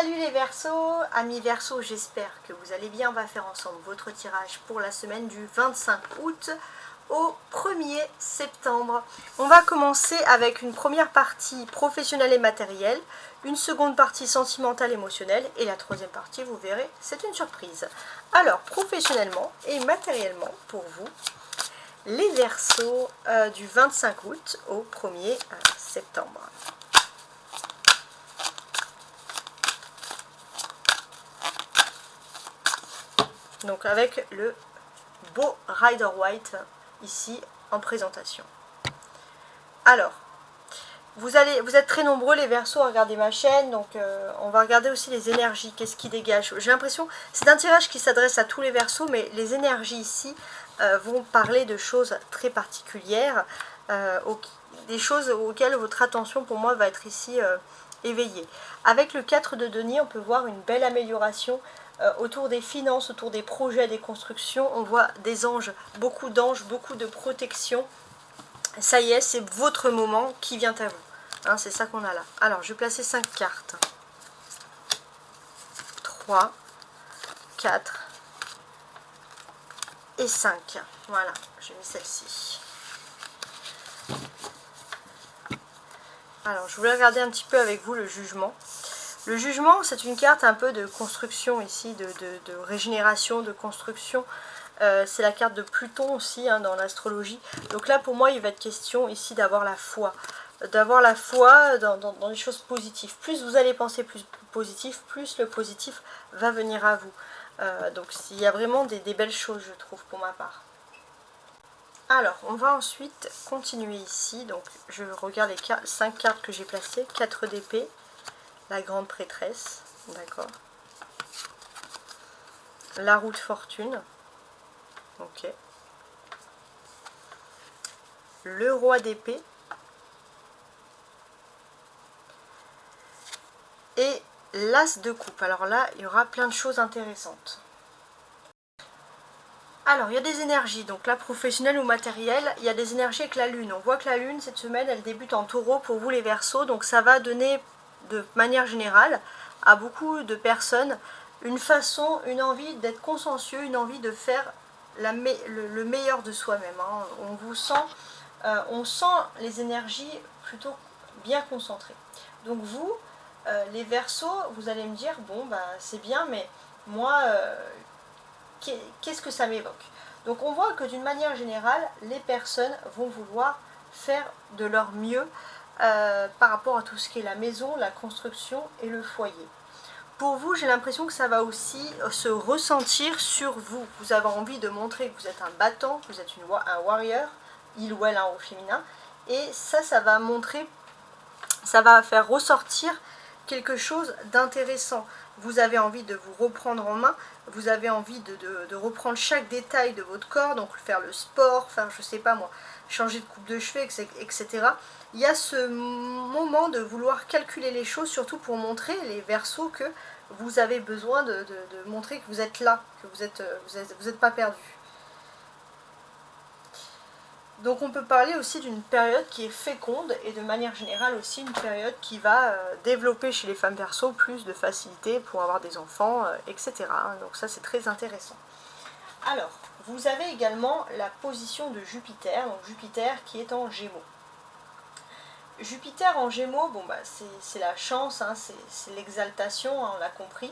Salut les Verseaux, amis Verseaux, j'espère que vous allez bien. On va faire ensemble votre tirage pour la semaine du 25 août au 1er septembre. On va commencer avec une première partie professionnelle et matérielle, une seconde partie sentimentale émotionnelle et la troisième partie, vous verrez, c'est une surprise. Alors, professionnellement et matériellement pour vous, les Verseaux du 25 août au 1er septembre. Donc avec le beau Rider White ici en présentation. Alors, vous êtes très nombreux les Verseaux à regarder ma chaîne, donc on va regarder aussi les énergies, qu'est-ce qui dégage. J'ai l'impression, c'est un tirage qui s'adresse à tous les Verseaux, mais les énergies ici vont parler de choses très particulières, des choses auxquelles votre attention pour moi va être ici éveillée. Avec le 4 de denier, on peut voir une belle amélioration autour des finances, autour des projets, des constructions. On voit des anges, beaucoup de protection. Ça y est, c'est votre moment qui vient à vous. Hein, c'est ça qu'on a là. Alors, je vais placer 5 cartes. 3, 4 et 5. Voilà, j'ai mis celle-ci. Alors, je voulais regarder un petit peu avec vous le jugement. Le jugement, c'est une carte un peu de construction ici, de régénération, de construction. C'est la carte de Pluton aussi hein, dans l'astrologie. Donc là, pour moi, il va être question ici d'avoir la foi. D'avoir la foi dans les choses positives. Plus vous allez penser plus positif, plus le positif va venir à vous. Donc il y a vraiment des belles choses, je trouve, pour ma part. Alors, on va ensuite continuer ici. Donc, je regarde les 5 cartes que j'ai placées. 4 d'épée. La grande prêtresse, d'accord. La roue de fortune, ok. Le roi d'épée. Et l'as de coupe. Alors là, il y aura plein de choses intéressantes. Alors, il y a des énergies, donc là, professionnelles ou matérielles, il y a des énergies avec la lune. On voit que la lune, cette semaine, elle débute en taureau pour vous les Verseaux, donc ça va donner de manière générale à beaucoup de personnes une façon, une envie d'être consciencieux, une envie de faire le meilleur de soi-même. Hein. On sent les énergies plutôt bien concentrées. Donc vous, les Verseaux, vous allez me dire, bon, bah, c'est bien, mais moi, qu'est-ce que ça m'évoque? Donc on voit que d'une manière générale, les personnes vont vouloir faire de leur mieux par rapport à tout ce qui est la maison, la construction et le foyer. Pour vous, j'ai l'impression que ça va aussi se ressentir sur vous. Vous avez envie de montrer que vous êtes un battant, que vous êtes un warrior, il ou elle au féminin. Et ça va montrer, ça va faire ressortir quelque chose d'intéressant. Vous avez envie de vous reprendre en main, vous avez envie de reprendre chaque détail de votre corps, donc faire le sport, faire, je sais pas moi, changer de coupe de cheveux, etc. Il y a ce moment de vouloir calculer les choses, surtout pour montrer les Verseaux que vous avez besoin de montrer que vous êtes là, que vous êtes pas perdu. Donc on peut parler aussi d'une période qui est féconde et de manière générale aussi une période qui va développer chez les femmes Verseaux plus de facilité pour avoir des enfants, etc. Donc ça c'est très intéressant. Alors, vous avez également la position de Jupiter, donc Jupiter qui est en Gémeaux. Jupiter en Gémeaux, bon bah c'est la chance, hein, c'est l'exaltation, hein, on l'a compris.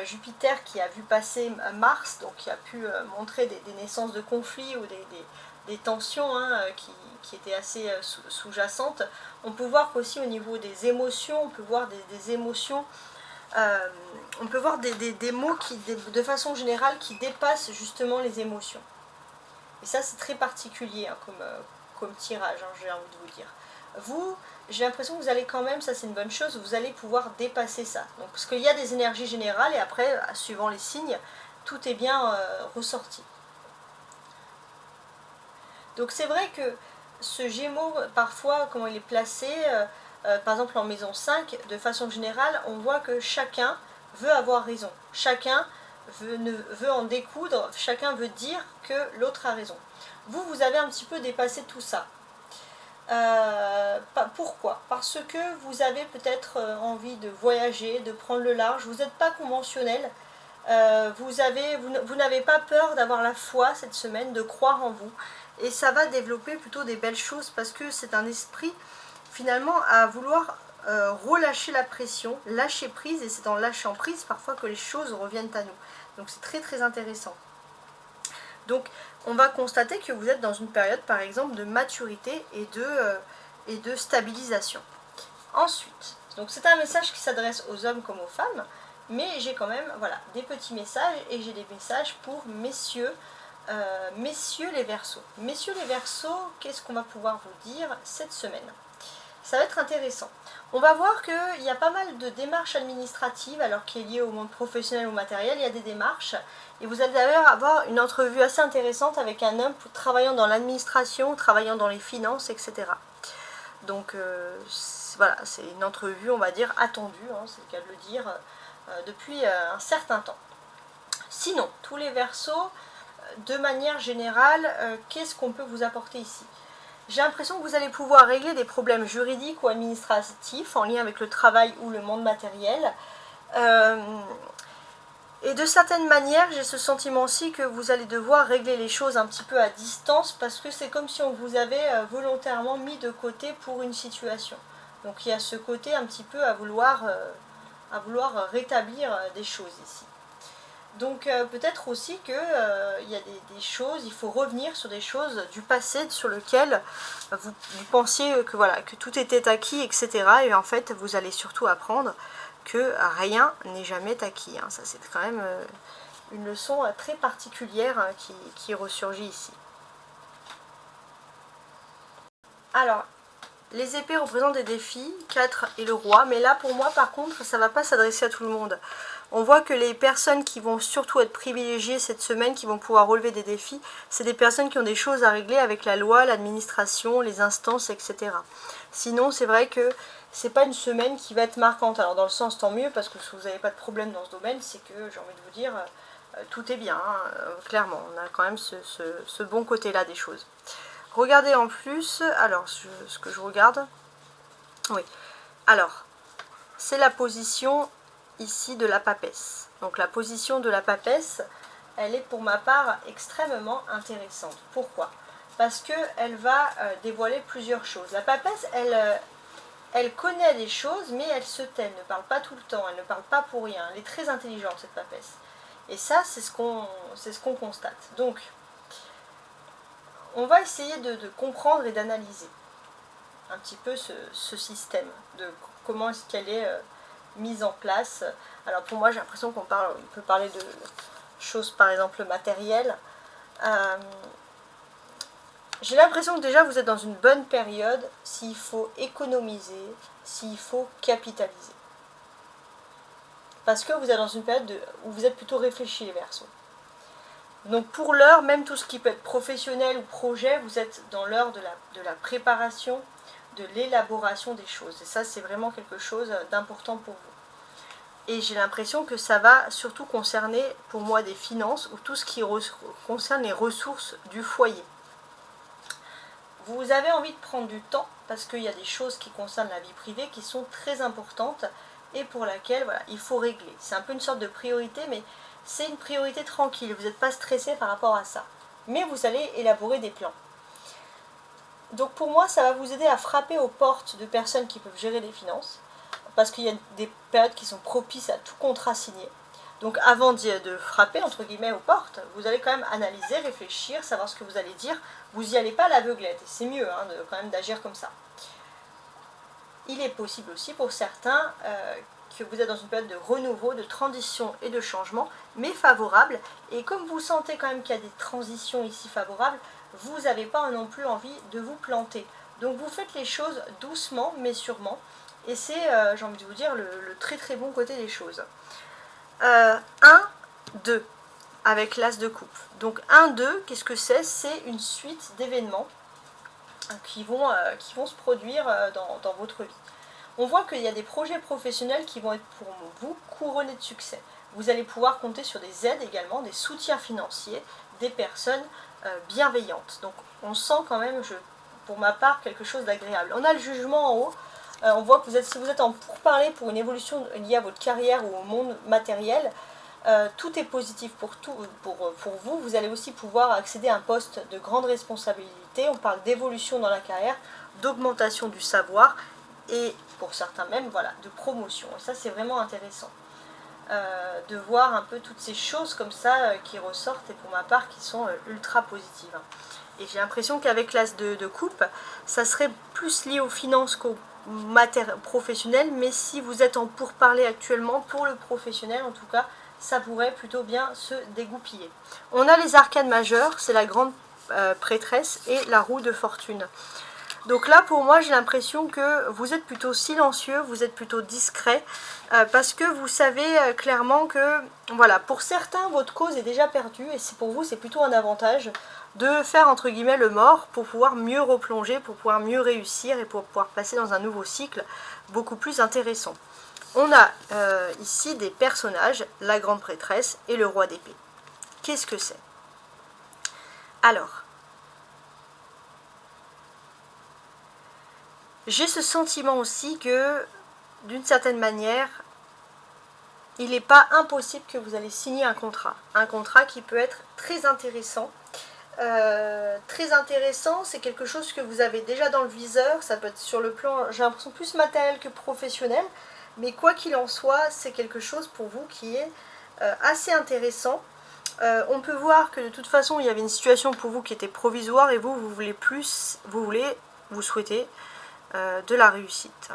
Jupiter qui a vu passer Mars, donc qui a pu montrer des naissances de conflits ou des tensions hein, qui étaient assez sous-jacentes. On peut voir qu'aussi au niveau des émotions, on peut voir des émotions, on peut voir des mots qui, de façon générale, qui dépassent justement les émotions. Et ça c'est très particulier hein, comme tirage, hein, j'ai envie de vous dire. Vous, j'ai l'impression que vous allez quand même, ça c'est une bonne chose, vous allez pouvoir dépasser ça. Donc, parce qu'il y a des énergies générales et après, suivant les signes, tout est bien ressorti. Donc c'est vrai que ce Gémeaux, parfois, comment il est placé, par exemple en maison 5, de façon générale, on voit que chacun veut avoir raison. Chacun veut en découdre, chacun veut dire que l'autre a raison. Vous avez un petit peu dépassé tout ça. Pourquoi? Parce que vous avez peut-être envie de voyager, de prendre le large, vous n'êtes pas conventionnel, vous n'avez pas peur d'avoir la foi cette semaine, de croire en vous, et ça va développer plutôt des belles choses parce que c'est un esprit finalement à vouloir relâcher la pression, lâcher prise, et c'est en lâchant prise parfois que les choses reviennent à nous. Donc c'est très très intéressant. Donc on va constater que vous êtes dans une période par exemple de maturité et de stabilisation. Ensuite, donc c'est un message qui s'adresse aux hommes comme aux femmes, mais j'ai quand même voilà, des petits messages, et j'ai des messages pour messieurs les Verseaux. Messieurs les Verseaux, qu'est-ce qu'on va pouvoir vous dire cette semaine? Ça va être intéressant. On va voir qu'il y a pas mal de démarches administratives, alors qui est lié au monde professionnel ou matériel, il y a des démarches, et vous allez d'ailleurs avoir une entrevue assez intéressante avec un homme travaillant dans l'administration, travaillant dans les finances, etc. Donc voilà, c'est une entrevue, on va dire, attendue, hein, c'est le cas de le dire, depuis un certain temps. Sinon, tous les Verseaux, de manière générale, qu'est-ce qu'on peut vous apporter ici? J'ai l'impression que vous allez pouvoir régler des problèmes juridiques ou administratifs en lien avec le travail ou le monde matériel. Et de certaines manières, j'ai ce sentiment aussi que vous allez devoir régler les choses un petit peu à distance, parce que c'est comme si on vous avait volontairement mis de côté pour une situation. Donc il y a ce côté un petit peu à vouloir rétablir des choses ici. Donc peut-être aussi qu'il y a des choses, il faut revenir sur des choses du passé sur lesquelles vous pensiez que, voilà, que tout était acquis, etc. Et en fait, vous allez surtout apprendre que rien n'est jamais acquis. Hein. Ça, c'est quand même une leçon très particulière qui ressurgit ici. Alors, les épées représentent des défis, 4 et le roi, mais là pour moi par contre ça ne va pas s'adresser à tout le monde. On voit que les personnes qui vont surtout être privilégiées cette semaine, qui vont pouvoir relever des défis, c'est des personnes qui ont des choses à régler avec la loi, l'administration, les instances, etc. Sinon c'est vrai que c'est pas une semaine qui va être marquante. Alors dans le sens tant mieux, parce que si vous n'avez pas de problème dans ce domaine, c'est que j'ai envie de vous dire, tout est bien, hein, clairement, on a quand même ce bon côté-là des choses. Regardez en plus, alors ce que je regarde, oui, alors c'est la position ici de la papesse. Donc la position de la papesse, elle est pour ma part extrêmement intéressante. Pourquoi? Parce qu'elle va dévoiler plusieurs choses. La papesse, elle connaît des choses, mais elle se tait, elle ne parle pas tout le temps, elle ne parle pas pour rien. Elle est très intelligente, cette papesse. Et ça, c'est ce qu'on constate. Donc, on va essayer de comprendre et d'analyser un petit peu ce système, de comment est-ce qu'elle est mise en place. Alors pour moi j'ai l'impression qu'on peut parler de choses par exemple matérielles. J'ai l'impression que déjà vous êtes dans une bonne période s'il faut économiser, s'il faut capitaliser. Parce que vous êtes dans une période où vous êtes plutôt réfléchi les Verseaux. Donc pour l'heure, même tout ce qui peut être professionnel ou projet, vous êtes dans l'heure de la préparation, de l'élaboration des choses. Et ça, c'est vraiment quelque chose d'important pour vous. Et j'ai l'impression que ça va surtout concerner, pour moi, des finances ou tout ce qui concerne les ressources du foyer. Vous avez envie de prendre du temps parce qu'il y a des choses qui concernent la vie privée qui sont très importantes et pour laquelle voilà, il faut régler. C'est un peu une sorte de priorité, mais c'est une priorité tranquille, vous n'êtes pas stressé par rapport à ça. Mais vous allez élaborer des plans. Donc pour moi, ça va vous aider à frapper aux portes de personnes qui peuvent gérer les finances, parce qu'il y a des périodes qui sont propices à tout contrat signé. Donc avant de frapper, entre guillemets, aux portes, vous allez quand même analyser, réfléchir, savoir ce que vous allez dire. Vous n'y allez pas à l'aveuglette, et c'est mieux hein, quand même d'agir comme ça. Il est possible aussi pour certains que vous êtes dans une période de renouveau, de transition et de changement, mais favorable. Et comme vous sentez quand même qu'il y a des transitions ici favorables, vous n'avez pas non plus envie de vous planter. Donc vous faites les choses doucement, mais sûrement. Et c'est, j'ai envie de vous dire, le très très bon côté des choses. 1, 2, avec l'as de coupe. Donc 1, 2, qu'est-ce que c'est? C'est une suite d'événements qui vont se produire dans votre vie. On voit qu'il y a des projets professionnels qui vont être pour vous couronnés de succès. Vous allez pouvoir compter sur des aides également, des soutiens financiers, des personnes bienveillantes. Donc on sent quand même, pour ma part quelque chose d'agréable. On a le jugement en haut. On voit que si vous êtes en pourparlers pour une évolution liée à votre carrière ou au monde matériel, tout est positif pour vous. Vous allez aussi pouvoir accéder à un poste de grande responsabilité. On parle d'évolution dans la carrière, d'augmentation du savoir et pour certains même, voilà, de promotion. Et ça, c'est vraiment intéressant de voir un peu toutes ces choses comme ça qui ressortent et pour ma part qui sont ultra positives. Et j'ai l'impression qu'avec l'as de coupe, ça serait plus lié aux finances qu'au professionnel, mais si vous êtes en pourparlers actuellement, pour le professionnel en tout cas, ça pourrait plutôt bien se dégoupiller. On a les arcanes majeures, c'est la grande prêtresse et la roue de fortune. Donc là, pour moi, j'ai l'impression que vous êtes plutôt silencieux, vous êtes plutôt discret, parce que vous savez clairement que, voilà, pour certains, votre cause est déjà perdue, et pour vous, c'est plutôt un avantage de faire, entre guillemets, le mort pour pouvoir mieux replonger, pour pouvoir mieux réussir, et pour pouvoir passer dans un nouveau cycle beaucoup plus intéressant. On a ici des personnages, la grande prêtresse et le roi d'épée. Qu'est-ce que c'est? Alors, j'ai ce sentiment aussi que, d'une certaine manière, il n'est pas impossible que vous allez signer un contrat qui peut être très intéressant. Très intéressant, c'est quelque chose que vous avez déjà dans le viseur, ça peut être sur le plan, j'ai l'impression, plus matériel que professionnel, mais quoi qu'il en soit, c'est quelque chose pour vous qui est assez intéressant. On peut voir que de toute façon, il y avait une situation pour vous qui était provisoire et vous voulez plus, vous souhaitez de la réussite.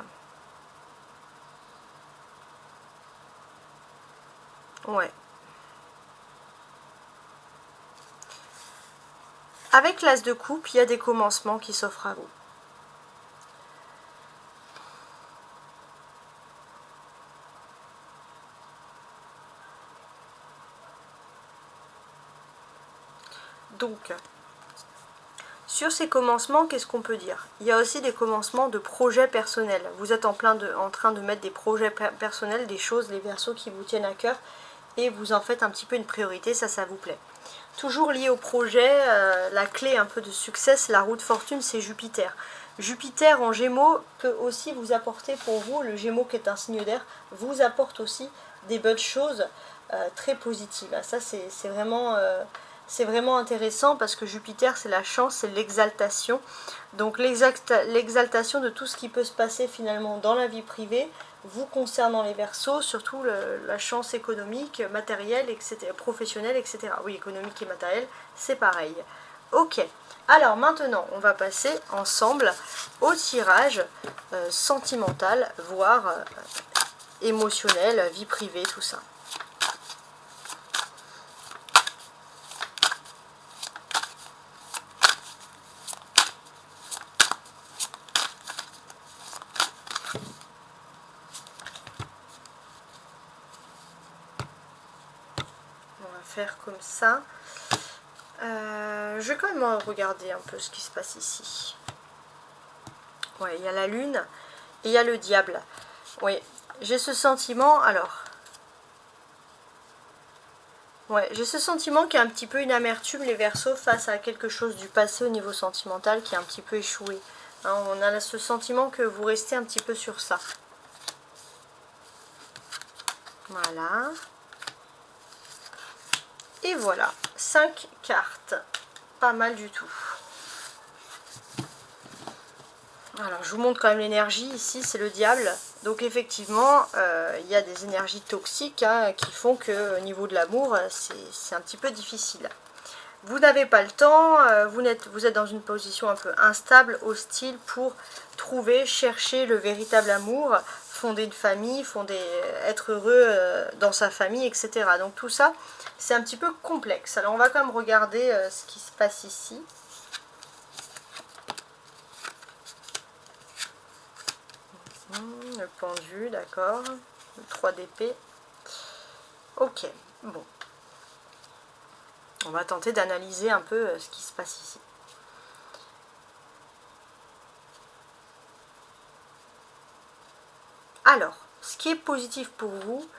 Ouais. Avec l'as de coupe, il y a des commencements qui s'offrent à vous. Donc, sur ces commencements, qu'est-ce qu'on peut dire? Il y a aussi des commencements de projets personnels. Vous êtes en train de mettre des projets personnels, des choses, les Verseaux qui vous tiennent à cœur, et vous en faites un petit peu une priorité, ça vous plaît. Toujours lié au projet, la clé un peu de succès, la roue de fortune, c'est Jupiter. Jupiter en Gémeaux peut aussi vous apporter pour vous, le Gémeaux qui est un signe d'air, vous apporte aussi des bonnes choses très positives. Ça, c'est vraiment intéressant parce que Jupiter, c'est la chance, c'est l'exaltation. Donc l'exaltation de tout ce qui peut se passer finalement dans la vie privée, vous concernant les Verseaux, surtout la chance économique, matérielle, etc., professionnelle, etc. Oui, économique et matérielle, c'est pareil. Ok, alors maintenant, on va passer ensemble au tirage sentimental, voire émotionnel, vie privée, tout ça. Faire comme ça. Je vais quand même regarder un peu ce qui se passe ici. Ouais, il y a la lune et il y a le diable. Oui, j'ai ce sentiment, alors. Ouais, j'ai ce sentiment qu'il y a un petit peu une amertume, les Verseaux, face à quelque chose du passé au niveau sentimental qui a un petit peu échoué. Hein, on a ce sentiment que vous restez un petit peu sur ça. Voilà. Et voilà, 5 cartes. Pas mal du tout. Alors, je vous montre quand même l'énergie. Ici, c'est le diable. Donc, effectivement, il y a des énergies toxiques qui font qu'au niveau de l'amour, c'est un petit peu difficile. Vous n'avez pas le temps. Vous êtes dans une position un peu instable, hostile pour chercher le véritable amour, fonder une famille, être heureux dans sa famille, etc. Donc, tout ça, c'est un petit peu complexe. Alors, on va quand même regarder ce qui se passe ici. Le pendu, d'accord. Le 3 d'épée. Ok, bon. On va tenter d'analyser un peu ce qui se passe ici. Alors, ce qui est positif pour vous,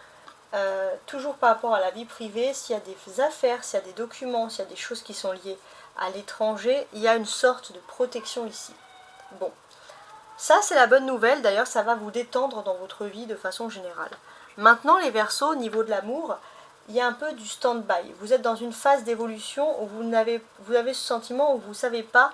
toujours par rapport à la vie privée, s'il y a des affaires, s'il y a des documents, s'il y a des choses qui sont liées à l'étranger, il y a une sorte de protection ici. Bon, ça c'est la bonne nouvelle, d'ailleurs ça va vous détendre dans votre vie de façon générale. Maintenant les Verseaux, au niveau de l'amour, il y a un peu du stand-by. Vous êtes dans une phase d'évolution où vous avez ce sentiment où vous ne savez pas,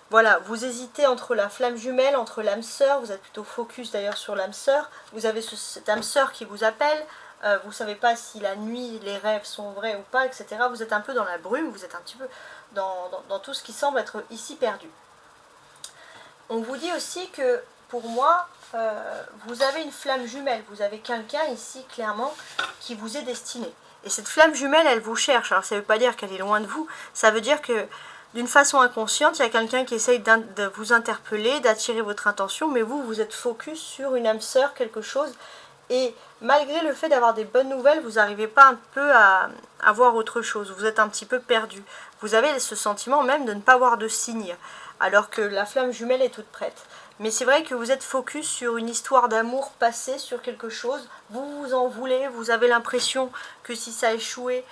voilà, vous hésitez entre la flamme jumelle, entre l'âme sœur, vous êtes plutôt focus d'ailleurs sur l'âme sœur, vous avez cette âme sœur qui vous appelle, vous ne savez pas si la nuit, les rêves sont vrais ou pas, etc. Vous êtes un peu dans la brume, vous êtes un petit peu dans tout ce qui semble être ici perdu. On vous dit aussi que, pour moi, vous avez une flamme jumelle, vous avez quelqu'un ici, clairement, qui vous est destiné. Et cette flamme jumelle, elle vous cherche. Alors ça ne veut pas dire qu'elle est loin de vous, ça veut dire que, d'une façon inconsciente, il y a quelqu'un qui essaye de vous interpeller, d'attirer votre attention, mais vous, vous êtes focus sur une âme sœur, quelque chose. Et malgré le fait d'avoir des bonnes nouvelles, vous n'arrivez pas un peu à voir autre chose. Vous êtes un petit peu perdu. Vous avez ce sentiment même de ne pas voir de signe, alors que la flamme jumelle est toute prête. Mais c'est vrai que vous êtes focus sur une histoire d'amour passée, sur quelque chose. Vous vous en voulez, vous avez l'impression que si ça a échoué,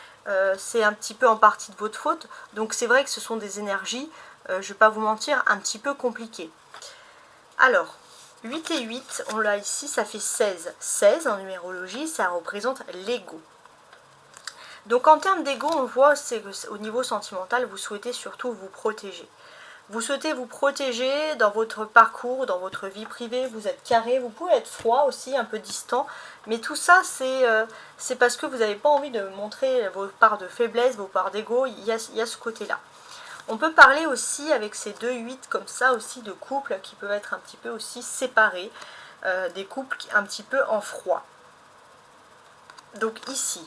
c'est un petit peu en partie de votre faute. Donc c'est vrai que ce sont des énergies, je ne vais pas vous mentir, un petit peu compliquées. Alors, 8 et 8, on l'a ici, ça fait 16. 16 en numérologie, ça représente l'ego. Donc en termes d'ego, on voit qu'au niveau sentimental, vous souhaitez surtout vous protéger. Vous souhaitez vous protéger dans votre parcours, dans votre vie privée, vous êtes carré, vous pouvez être froid aussi, un peu distant, mais tout ça c'est parce que vous n'avez pas envie de montrer vos parts de faiblesse, vos parts d'ego, il y a ce côté-là. On peut parler aussi avec ces 2-8 comme ça aussi de couples qui peuvent être un petit peu aussi séparés, des couples un petit peu en froid. Donc ici,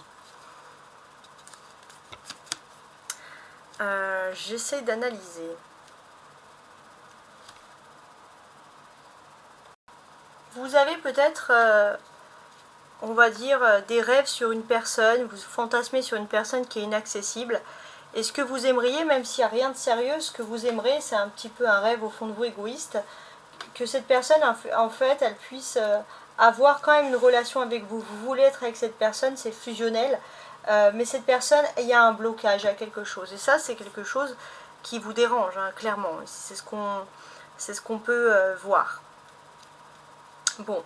j'essaie d'analyser. Vous avez peut-être, on va dire, des rêves sur une personne, vous fantasmez sur une personne qui est inaccessible. Et ce que vous aimeriez, même s'il n'y a rien de sérieux, ce que vous aimeriez, c'est un petit peu un rêve au fond de vous égoïste, que cette personne, en fait, elle puisse avoir quand même une relation avec vous. Vous voulez être avec cette personne, c'est fusionnel, mais cette personne, il y a un blocage, il y a quelque chose. Et ça, c'est quelque chose qui vous dérange, hein, clairement. C'est ce qu'on peut voir. Bon,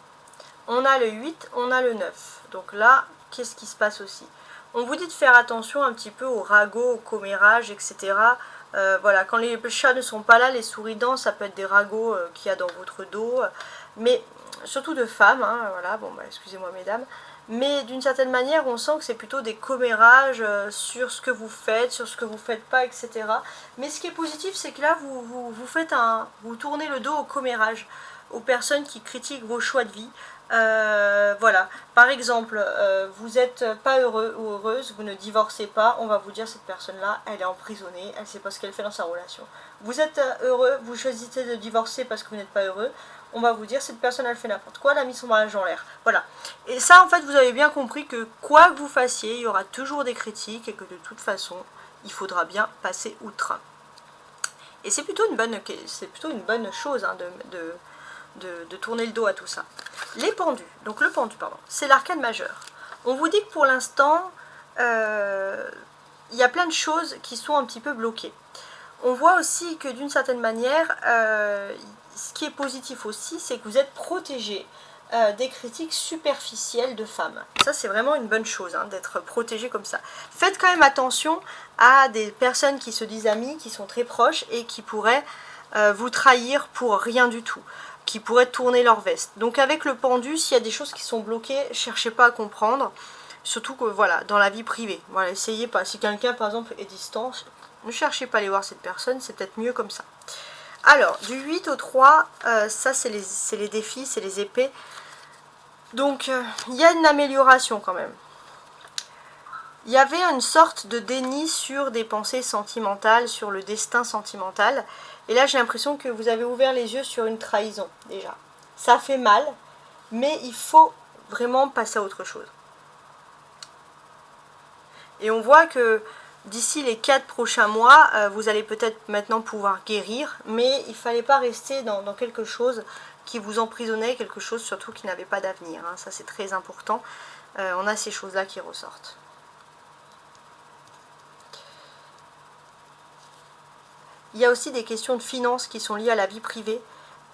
on a le 8, on a le 9. Donc là, qu'est-ce qui se passe aussi? On vous dit de faire attention un petit peu aux ragots, aux commérages, etc. Voilà, quand les chats ne sont pas là, les souris dansent, ça peut être des ragots qu'il y a dans votre dos. Mais surtout de femmes, hein, voilà, bon, bah, excusez-moi mesdames. Mais d'une certaine manière, on sent que c'est plutôt des commérages sur ce que vous faites, sur ce que vous ne faites pas, etc. Mais ce qui est positif, c'est que là, vous tournez le dos aux commérages, aux personnes qui critiquent vos choix de vie. Voilà, par exemple, vous n'êtes pas heureux ou heureuse, vous ne divorcez pas, on va vous dire cette personne-là, elle est emprisonnée, elle ne sait pas ce qu'elle fait dans sa relation. Vous êtes heureux, vous choisissez de divorcer parce que vous n'êtes pas heureux, on va vous dire cette personne elle fait n'importe quoi, elle a mis son mariage en l'air. Voilà. Et ça, en fait, vous avez bien compris que quoi que vous fassiez, il y aura toujours des critiques et que de toute façon, il faudra bien passer outre. Et c'est plutôt une bonne chose hein, de tourner le dos à tout ça. Les pendus, donc le pendu, pardon, c'est l'arcane majeur. On vous dit que pour l'instant, il y a plein de choses qui sont un petit peu bloquées. On voit aussi que d'une certaine manière, ce qui est positif aussi, c'est que vous êtes protégé des critiques superficielles de femmes. Ça, c'est vraiment une bonne chose, hein, d'être protégé comme ça. Faites quand même attention à des personnes qui se disent amies, qui sont très proches et qui pourraient vous trahir pour rien du tout, qui pourraient tourner leur veste. Donc avec le pendu, s'il y a des choses qui sont bloquées, cherchez pas à comprendre, surtout que voilà, dans la vie privée. Voilà, essayez pas. Si quelqu'un par exemple est distant, ne cherchez pas à aller voir cette personne, c'est peut-être mieux comme ça. Alors, du 8 au 3, ça c'est les défis, c'est les épées. Donc, il y a une amélioration quand même. Il y avait une sorte de déni sur des pensées sentimentales, sur le destin sentimental. Et là, j'ai l'impression que vous avez ouvert les yeux sur une trahison, déjà. Ça fait mal, mais il faut vraiment passer à autre chose. Et on voit que d'ici les 4 prochains mois, vous allez peut-être maintenant pouvoir guérir, mais il ne fallait pas rester dans quelque chose qui vous emprisonnait, quelque chose surtout qui n'avait pas d'avenir. Hein. Ça, c'est très important. On a ces choses-là qui ressortent. Il y a aussi des questions de finances qui sont liées à la vie privée.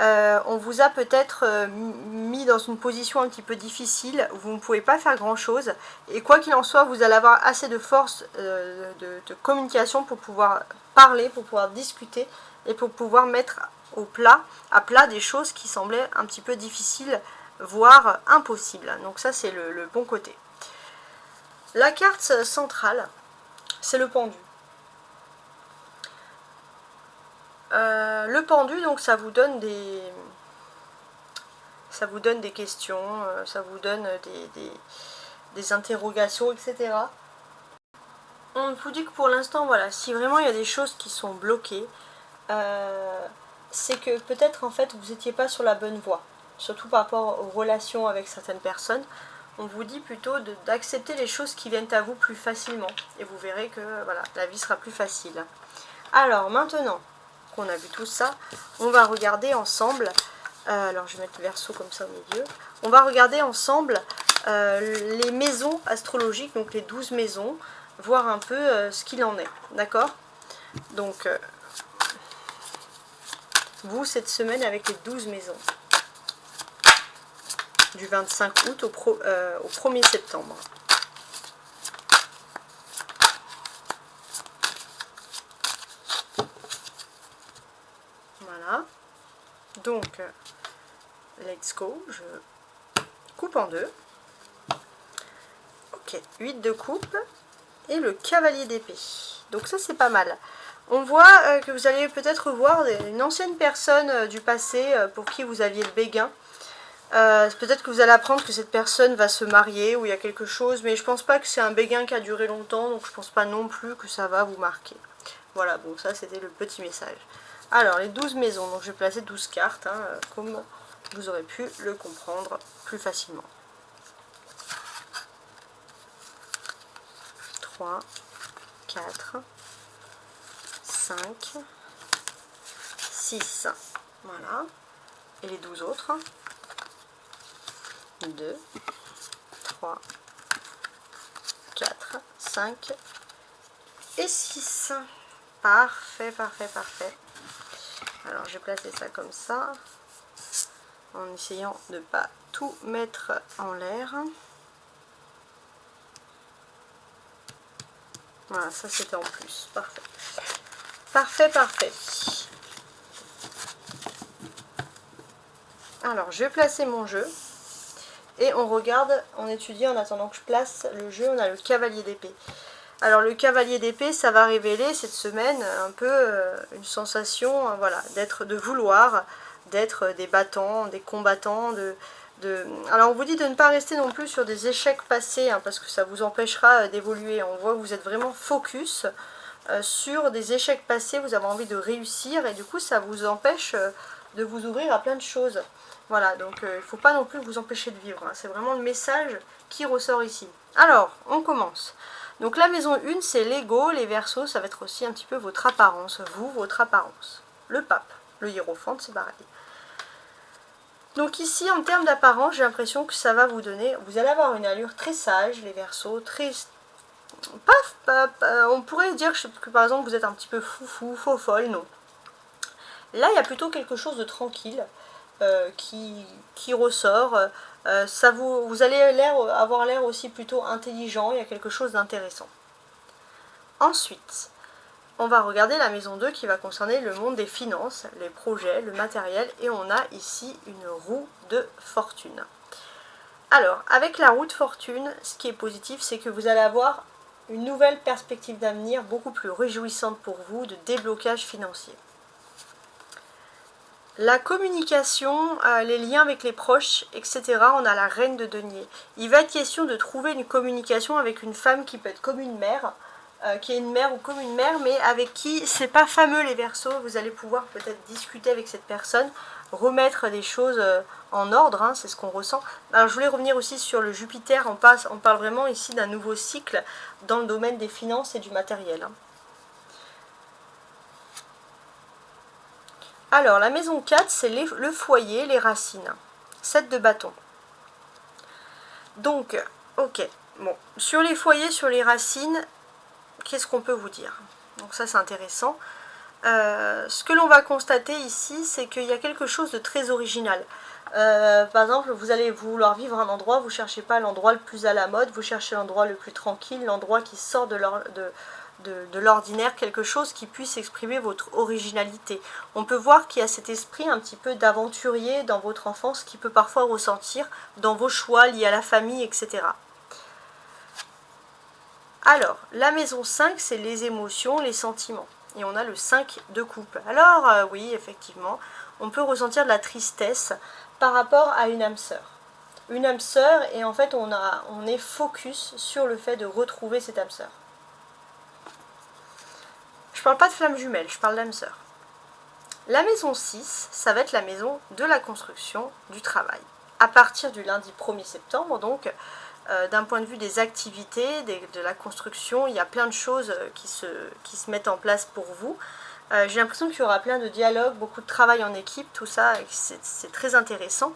On vous a peut-être mis dans une position un petit peu difficile, où vous ne pouvez pas faire grand chose, et quoi qu'il en soit, vous allez avoir assez de force de communication pour pouvoir parler, pour pouvoir discuter, et pour pouvoir mettre à plat des choses qui semblaient un petit peu difficiles, voire impossibles. Donc ça c'est le bon côté. La carte centrale, c'est le pendu. Le pendu, donc ça vous donne des questions, ça vous donne des interrogations, etc. On vous dit que pour l'instant, voilà, si vraiment il y a des choses qui sont bloquées, c'est que peut-être en fait vous n'étiez pas sur la bonne voie, surtout par rapport aux relations avec certaines personnes. On vous dit plutôt d'accepter les choses qui viennent à vous plus facilement, et vous verrez que voilà, la vie sera plus facile. Alors maintenant qu'on a vu tout ça, on va regarder ensemble, alors je vais mettre le Verseau comme ça au milieu, on va regarder ensemble les maisons astrologiques, donc les 12 maisons, voir un peu ce qu'il en est, d'accord? Donc, vous, cette semaine avec les 12 maisons, du 25 août au 1er septembre. Voilà. Donc, let's go. Je coupe en deux. Ok, 8 de coupe et le cavalier d'épée. Donc ça, c'est pas mal. On voit que vous allez peut-être voir une ancienne personne du passé pour qui vous aviez le béguin. Peut-être que vous allez apprendre que cette personne va se marier ou il y a quelque chose, mais je pense pas que c'est un béguin qui a duré longtemps, donc je pense pas non plus que ça va vous marquer. Voilà, bon ça c'était le petit message. Alors les 12 maisons, donc je vais placer 12 cartes, hein, comme vous aurez pu le comprendre plus facilement. 3, 4, 5, 6, voilà, et les 12 autres. 2, 3, 4, 5 et 6. Parfait, parfait, parfait. Alors, je vais placer ça comme ça, en essayant de ne pas tout mettre en l'air. Voilà, ça c'était en plus. Parfait. Parfait, parfait. Alors, je vais placer mon jeu. Et on regarde, on étudie en attendant que je place le jeu. On a le cavalier d'épée. Alors le cavalier d'épée, ça va révéler cette semaine un peu une sensation, voilà, de vouloir, d'être des battants, des combattants, Alors on vous dit de ne pas rester non plus sur des échecs passés, hein, parce que ça vous empêchera d'évoluer. On voit que vous êtes vraiment focus sur des échecs passés, vous avez envie de réussir, et du coup ça vous empêche de vous ouvrir à plein de choses. Voilà, donc il ne faut pas non plus vous empêcher de vivre, hein. C'est vraiment le message qui ressort ici. Alors, on commence. Donc la maison 1, c'est l'ego, les Verseaux, ça va être aussi un petit peu votre apparence, vous, votre apparence. Le pape, le hiérophante, c'est pareil. Donc ici, en termes d'apparence, j'ai l'impression que ça va vous donner, vous allez avoir une allure très sage, les Verseaux, très... on pourrait dire que par exemple vous êtes un petit peu fou, faux folle, non. Là, il y a plutôt quelque chose de tranquille qui ressort. Vous allez avoir l'air aussi plutôt intelligent, il y a quelque chose d'intéressant. Ensuite, on va regarder la maison 2 qui va concerner le monde des finances, les projets, le matériel, et on a ici une roue de fortune. Alors, avec la roue de fortune, ce qui est positif, c'est que vous allez avoir une nouvelle perspective d'avenir beaucoup plus réjouissante pour vous, de déblocage financier. La communication, les liens avec les proches, etc. On a la reine de denier. Il va être question de trouver une communication avec une femme qui peut être comme une mère, qui est une mère ou comme une mère, mais avec qui c'est pas fameux les Verseaux. Vous allez pouvoir peut-être discuter avec cette personne, remettre des choses en ordre, hein, c'est ce qu'on ressent. Alors je voulais revenir aussi sur le Jupiter. On parle vraiment ici d'un nouveau cycle dans le domaine des finances et du matériel, hein. Alors, la maison 4, c'est le foyer, les racines. 7 de bâton. Donc, ok. Bon, sur les foyers, sur les racines, qu'est-ce qu'on peut vous dire? Donc ça, c'est intéressant. ce que l'on va constater ici, c'est qu'il y a quelque chose de très original. Par exemple, vous allez vouloir vivre un endroit, vous ne cherchez pas l'endroit le plus à la mode, vous cherchez l'endroit le plus tranquille, l'endroit qui sort de l'ordinaire, quelque chose qui puisse exprimer votre originalité. On peut voir qu'il y a cet esprit un petit peu d'aventurier dans votre enfance qui peut parfois ressentir dans vos choix liés à la famille, etc. Alors, la maison 5, c'est les émotions, les sentiments. Et on a le 5 de coupe. Alors, oui, effectivement, on peut ressentir de la tristesse par rapport à une âme sœur. Une âme sœur, et en fait, on est focus sur le fait de retrouver cette âme sœur. Je parle pas de flamme jumelle, je parle d'âme sœur. La maison 6, ça va être la maison de la construction, du travail. À partir du lundi 1er septembre, donc, d'un point de vue des activités, de la construction, il y a plein de choses qui se mettent en place pour vous. J'ai l'impression qu'il y aura plein de dialogues, beaucoup de travail en équipe, tout ça, c'est très intéressant.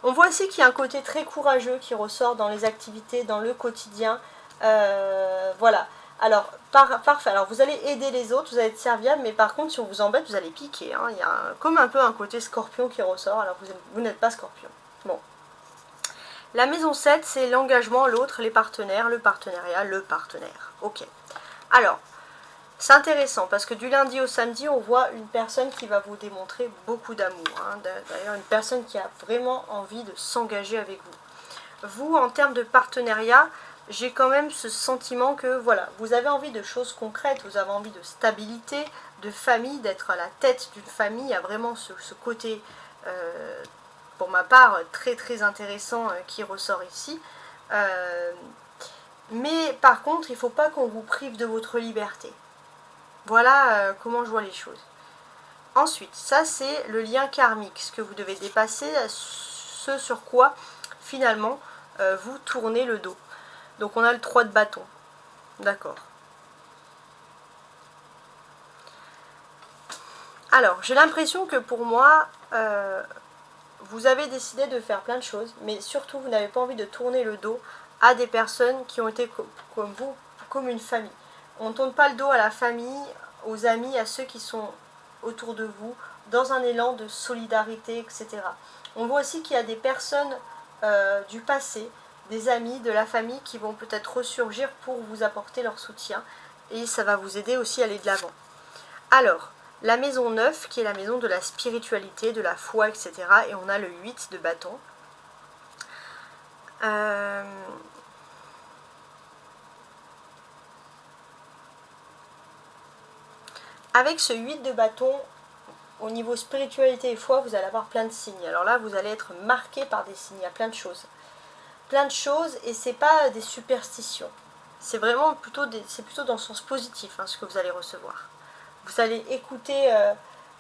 On voit aussi qu'il y a un côté très courageux qui ressort dans les activités, dans le quotidien. Voilà. Alors, parfait. Alors, vous allez aider les autres, vous allez être serviable, mais par contre, si on vous embête, vous allez piquer. Hein. Il y a comme un peu un côté scorpion qui ressort, alors vous n'êtes pas scorpion. Bon. La maison 7, c'est l'engagement, l'autre, les partenaires, le partenariat, le partenaire. Ok. Alors, c'est intéressant parce que du lundi au samedi, on voit une personne qui va vous démontrer beaucoup d'amour. Hein. D'ailleurs, une personne qui a vraiment envie de s'engager avec vous. Vous, en termes de partenariat, j'ai quand même ce sentiment que, voilà, vous avez envie de choses concrètes, vous avez envie de stabilité, de famille, d'être à la tête d'une famille. Il y a vraiment ce côté... pour ma part, très très intéressant qui ressort ici. Mais par contre, il ne faut pas qu'on vous prive de votre liberté. Voilà comment je vois les choses. Ensuite, ça c'est le lien karmique, ce que vous devez dépasser, ce sur quoi finalement vous tournez le dos. Donc on a le 3 de bâton. D'accord. Alors, j'ai l'impression que pour moi... vous avez décidé de faire plein de choses, mais surtout vous n'avez pas envie de tourner le dos à des personnes qui ont été comme vous, comme une famille. On ne tourne pas le dos à la famille, aux amis, à ceux qui sont autour de vous, dans un élan de solidarité, etc. On voit aussi qu'il y a des personnes du passé, des amis, de la famille qui vont peut-être ressurgir pour vous apporter leur soutien, et ça va vous aider aussi à aller de l'avant. Alors, la maison 9 qui est la maison de la spiritualité, de la foi, etc. Et on a le 8 de bâton. Avec ce 8 de bâton, au niveau spiritualité et foi, vous allez avoir plein de signes. Alors là, vous allez être marqué par des signes, il y a plein de choses. Plein de choses, et c'est pas des superstitions. C'est vraiment plutôt, c'est plutôt dans le sens positif hein, ce que vous allez recevoir. Vous allez écouter,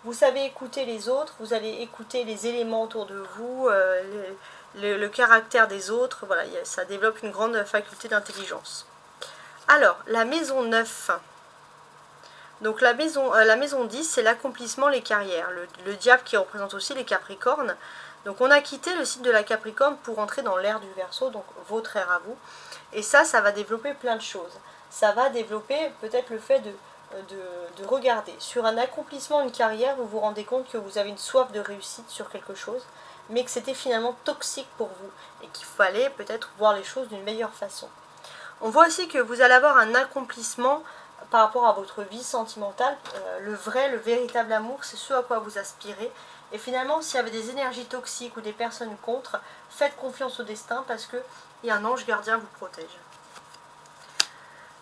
vous savez écouter les autres, vous allez écouter les éléments autour de vous, le caractère des autres, voilà, ça développe une grande faculté d'intelligence. Alors, la maison 9. Donc la maison 10, c'est l'accomplissement, les carrières. Le diable qui représente aussi les Capricornes. Donc on a quitté le signe de la Capricorne pour entrer dans l'ère du Verseau, donc votre ère à vous. Et ça va développer plein de choses. Ça va développer peut-être le fait de regarder. Sur un accomplissement, une carrière, vous vous rendez compte que vous avez une soif de réussite sur quelque chose, mais que c'était finalement toxique pour vous et qu'il fallait peut-être voir les choses d'une meilleure façon. On voit aussi que vous allez avoir un accomplissement par rapport à votre vie sentimentale. Le vrai, le véritable amour, c'est ce à quoi vous aspirez. Et finalement, s'il y avait des énergies toxiques ou des personnes contre, faites confiance au destin parce que un ange gardien vous protège.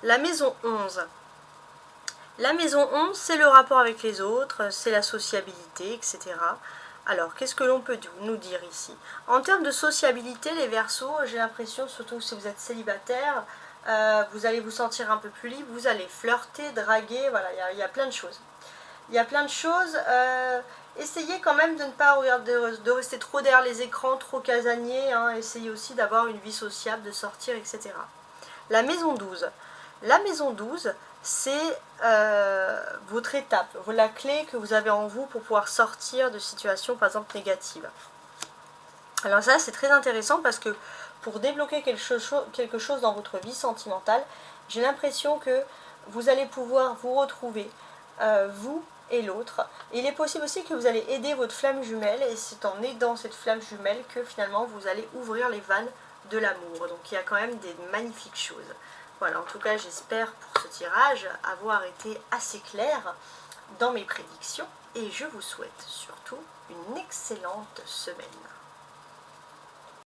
La maison 11. La maison 11, c'est le rapport avec les autres, c'est la sociabilité, etc. Alors, qu'est-ce que l'on peut nous dire ici? En termes de sociabilité, les Verseaux, j'ai l'impression, surtout si vous êtes célibataire, vous allez vous sentir un peu plus libre, vous allez flirter, draguer, voilà, il y a plein de choses. Il y a plein de choses. Essayez quand même de ne pas de rester trop derrière les écrans, trop casanier. Hein, essayez aussi d'avoir une vie sociable, de sortir, etc. La maison 12. La maison 12, c'est votre étape, la clé que vous avez en vous pour pouvoir sortir de situations, par exemple, négatives. Alors ça, c'est très intéressant parce que pour débloquer quelque chose dans votre vie sentimentale, j'ai l'impression que vous allez pouvoir vous retrouver, vous, et l'autre. Il est possible aussi que vous allez aider votre flamme jumelle, et c'est en aidant cette flamme jumelle que finalement vous allez ouvrir les vannes de l'amour. Donc il y a quand même des magnifiques choses. Voilà, en tout cas j'espère pour ce tirage avoir été assez clair dans mes prédictions, et je vous souhaite surtout une excellente semaine.